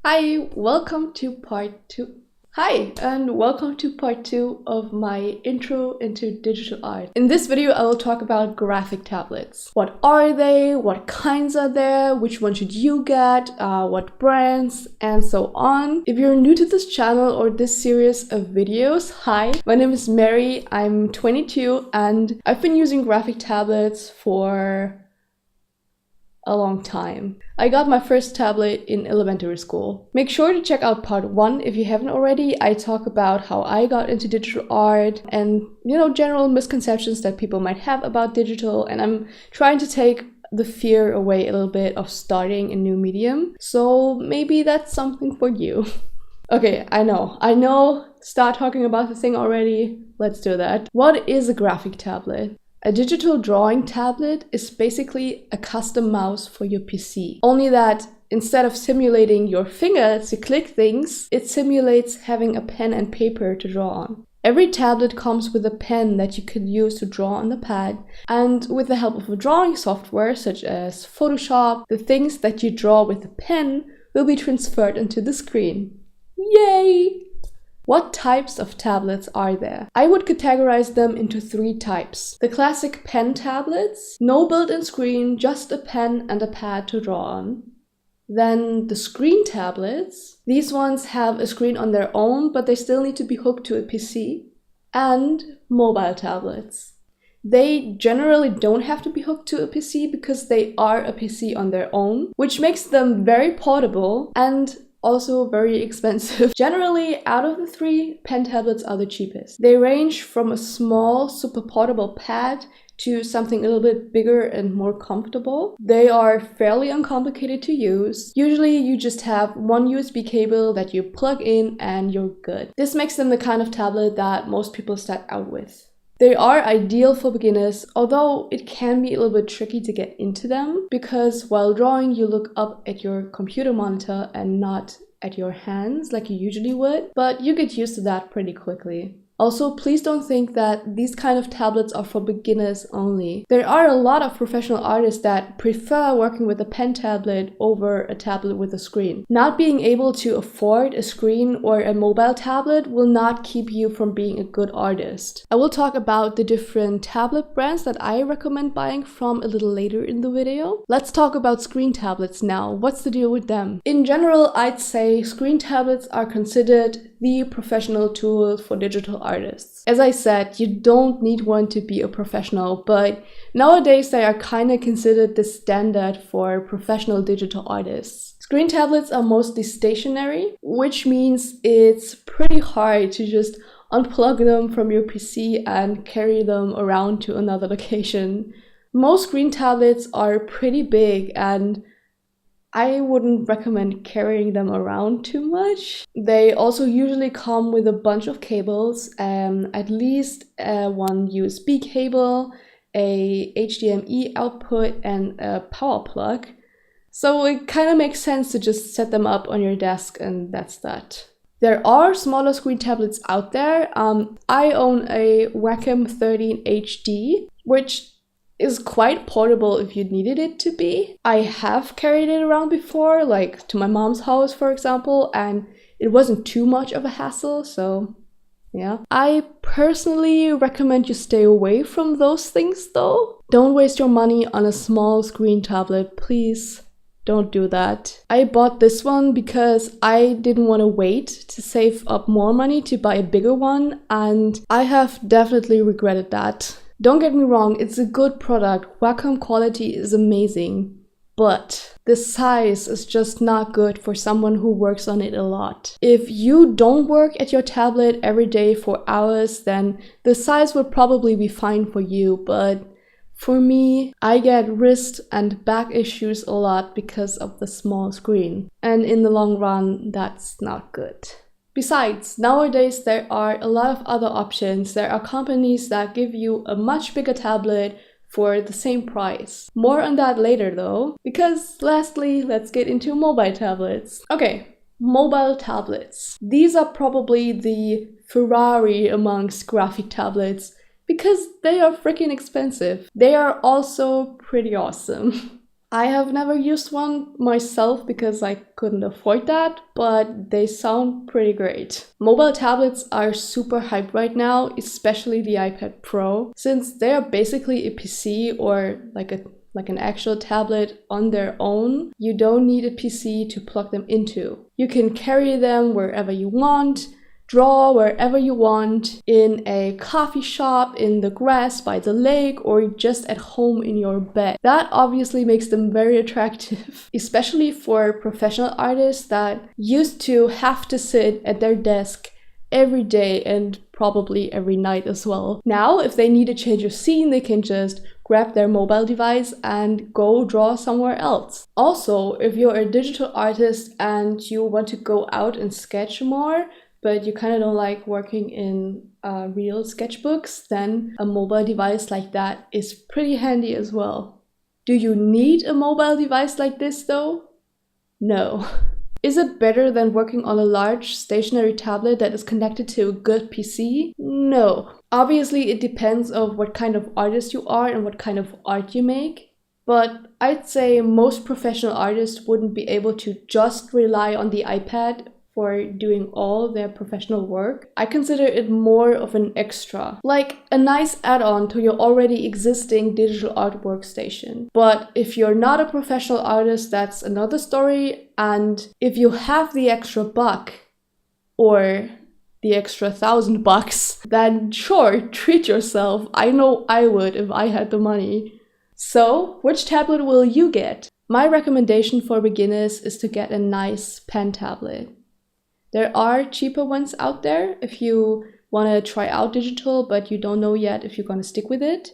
Hi, welcome to part two. Hi, and welcome to part two of my intro into digital art. In this video, I will talk about graphic tablets. What are they? What kinds are there? Which one should you get? What brands? And so on. If you're new to this channel or this series of videos, hi, my name is Mary. I'm 22 and I've been using graphic tablets for a long time. I got my first tablet in elementary school. Make sure to check out part 1 if you haven't already. I talk about how I got into digital art and, general misconceptions that people might have about digital, and I'm trying to take the fear away a little bit of starting a new medium. So maybe that's something for you. Okay, I know, start talking about the thing already. Let's do that. What is a graphic tablet? A digital drawing tablet is basically a custom mouse for your PC. Only that instead of simulating your finger to click things, it simulates having a pen and paper to draw on. Every tablet comes with a pen that you can use to draw on the pad, and with the help of a drawing software such as Photoshop, the things that you draw with the pen will be transferred onto the screen. Yay! What types of tablets are there? I would categorize them into 3 types. The classic pen tablets, no built-in screen, just a pen and a pad to draw on. Then the screen tablets. These ones have a screen on their own, but they still need to be hooked to a PC. And mobile tablets. They generally don't have to be hooked to a PC because they are a PC on their own, which makes them very portable and also very expensive. Generally, out of the 3, pen tablets are the cheapest. They range from a small, super portable pad to something a little bit bigger and more comfortable. They are fairly uncomplicated to use. Usually, you just have one USB cable that you plug in and you're good. This makes them the kind of tablet that most people start out with. They are ideal for beginners, although it can be a little bit tricky to get into them because while drawing you look up at your computer monitor and not at your hands like you usually would, but you get used to that pretty quickly. Also, please don't think that these kind of tablets are for beginners only. There are a lot of professional artists that prefer working with a pen tablet over a tablet with a screen. Not being able to afford a screen or a mobile tablet will not keep you from being a good artist. I will talk about the different tablet brands that I recommend buying from a little later in the video. Let's talk about screen tablets now. What's the deal with them? In general, I'd say screen tablets are considered the professional tool for digital artists. As I said, you don't need one to be a professional, but nowadays they are kind of considered the standard for professional digital artists. Screen tablets are mostly stationary, which means it's pretty hard to just unplug them from your PC and carry them around to another location. Most screen tablets are pretty big and I wouldn't recommend carrying them around too much. They also usually come with a bunch of cables, at least one USB cable, a HDMI output, and a power plug. So it kind of makes sense to just set them up on your desk and that's that. There are smaller screen tablets out there. I own a Wacom 13 HD, which is quite portable if you needed it to be. I have carried it around before, like to my mom's house, for example, and it wasn't too much of a hassle, so yeah. I personally recommend you stay away from those things though. Don't waste your money on a small screen tablet, please. Don't do that. I bought this one because I didn't want to wait to save up more money to buy a bigger one, and I have definitely regretted that. Don't get me wrong, it's a good product. Wacom quality is amazing, but the size is just not good for someone who works on it a lot. If you don't work at your tablet every day for hours, then the size would probably be fine for you, but for me, I get wrist and back issues a lot because of the small screen, and in the long run, that's not good. Besides, nowadays there are a lot of other options. There are companies that give you a much bigger tablet for the same price. More on that later though, because lastly, let's get into mobile tablets. Okay, mobile tablets. These are probably the Ferrari amongst graphic tablets because they are freaking expensive. They are also pretty awesome. I have never used one myself because I couldn't afford that, but they sound pretty great. Mobile tablets are super hyped right now, especially the iPad Pro, since they are basically a PC or like an actual tablet on their own. You don't need a PC to plug them into. You can carry them wherever you want, draw wherever you want, in a coffee shop, in the grass by the lake, or just at home in your bed. That obviously makes them very attractive, especially for professional artists that used to have to sit at their desk every day and probably every night as well. Now, if they need a change of scene, they can just grab their mobile device and go draw somewhere else. Also, if you're a digital artist and you want to go out and sketch more, but you kind of don't like working in real sketchbooks, then a mobile device like that is pretty handy as well. Do you need a mobile device like this though? No. Is it better than working on a large stationary tablet that is connected to a good PC? No. Obviously, it depends on what kind of artist you are and what kind of art you make. But I'd say most professional artists wouldn't be able to just rely on the iPad for doing all their professional work. I consider it more of an extra, like a nice add-on to your already existing digital art workstation. But if you're not a professional artist, that's another story. And if you have the extra buck or the extra $1,000, then sure, treat yourself. I know I would if I had the money. So, which tablet will you get? My recommendation for beginners is to get a nice pen tablet. There are cheaper ones out there if you want to try out digital, but you don't know yet if you're going to stick with it.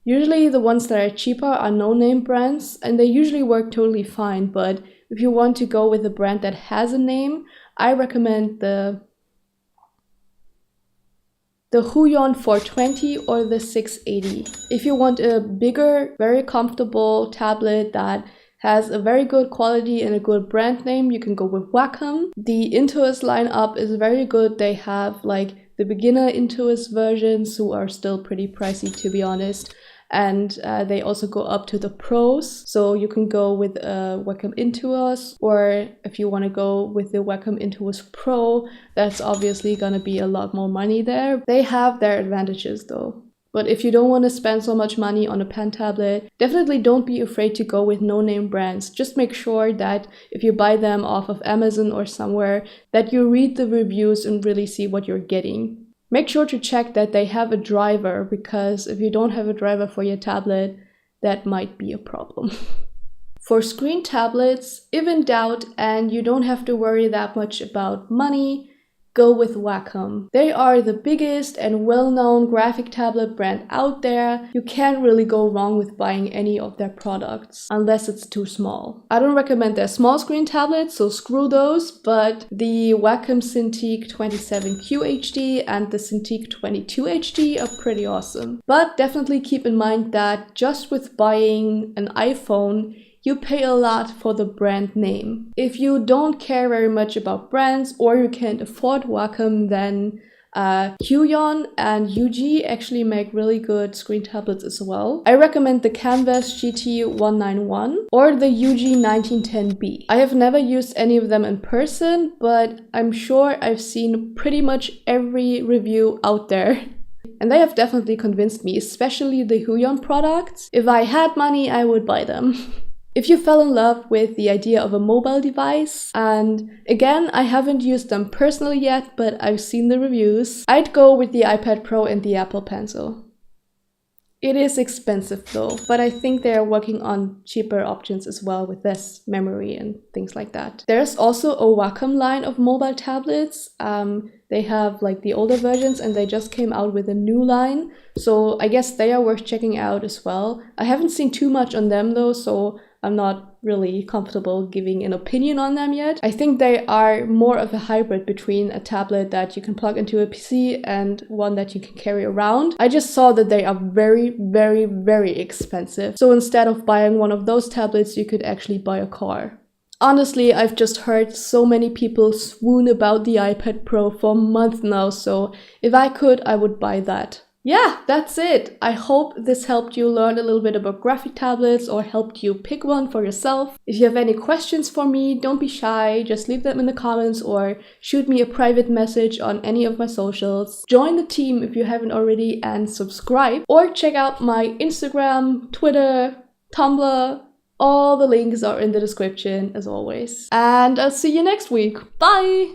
Usually the ones that are cheaper are no-name brands, and they usually work totally fine, but if you want to go with a brand that has a name, I recommend the Huion 420 or the 680. If you want a bigger, very comfortable tablet that has a very good quality and a good brand name, you can go with Wacom. The Intuos lineup is very good. They have like the beginner Intuos versions who are still pretty pricey, to be honest. And they also go up to the pros. So you can go with Wacom Intuos, or if you want to go with the Wacom Intuos Pro, that's obviously going to be a lot more money there. They have their advantages though. But if you don't want to spend so much money on a pen tablet, definitely don't be afraid to go with no-name brands. Just make sure that if you buy them off of Amazon or somewhere, that you read the reviews and really see what you're getting. Make sure to check that they have a driver, because if you don't have a driver for your tablet, that might be a problem. For screen tablets, if in doubt and you don't have to worry that much about money, go with Wacom. They are the biggest and well-known graphic tablet brand out there. You can't really go wrong with buying any of their products, unless it's too small. I don't recommend their small screen tablets, so screw those, but the Wacom Cintiq 27Q HD and the Cintiq 22 HD are pretty awesome. But definitely keep in mind that just with buying an iPhone, you pay a lot for the brand name. If you don't care very much about brands or you can't afford Wacom, then Huion and UG actually make really good screen tablets as well. I recommend the Canvas GT191 or the UG 1910B. I have never used any of them in person, but I'm sure I've seen pretty much every review out there. And they have definitely convinced me, especially the Huion products. If I had money, I would buy them. If you fell in love with the idea of a mobile device, and again, I haven't used them personally yet, but I've seen the reviews, I'd go with the iPad Pro and the Apple Pencil. It is expensive though, but I think they are working on cheaper options as well with less memory and things like that. There's also a Wacom line of mobile tablets. They have like the older versions and they just came out with a new line. So I guess they are worth checking out as well. I haven't seen too much on them though, so I'm not really comfortable giving an opinion on them yet. I think they are more of a hybrid between a tablet that you can plug into a PC and one that you can carry around. I just saw that they are very, very, very expensive. So instead of buying one of those tablets, you could actually buy a car. Honestly, I've just heard so many people swoon about the iPad Pro for months now, so if I could, I would buy that. Yeah, that's it. I hope this helped you learn a little bit about graphic tablets or helped you pick one for yourself. If you have any questions for me, don't be shy. Just leave them in the comments or shoot me a private message on any of my socials. Join the team if you haven't already and subscribe. Or check out my Instagram, Twitter, Tumblr. All the links are in the description as always. And I'll see you next week. Bye!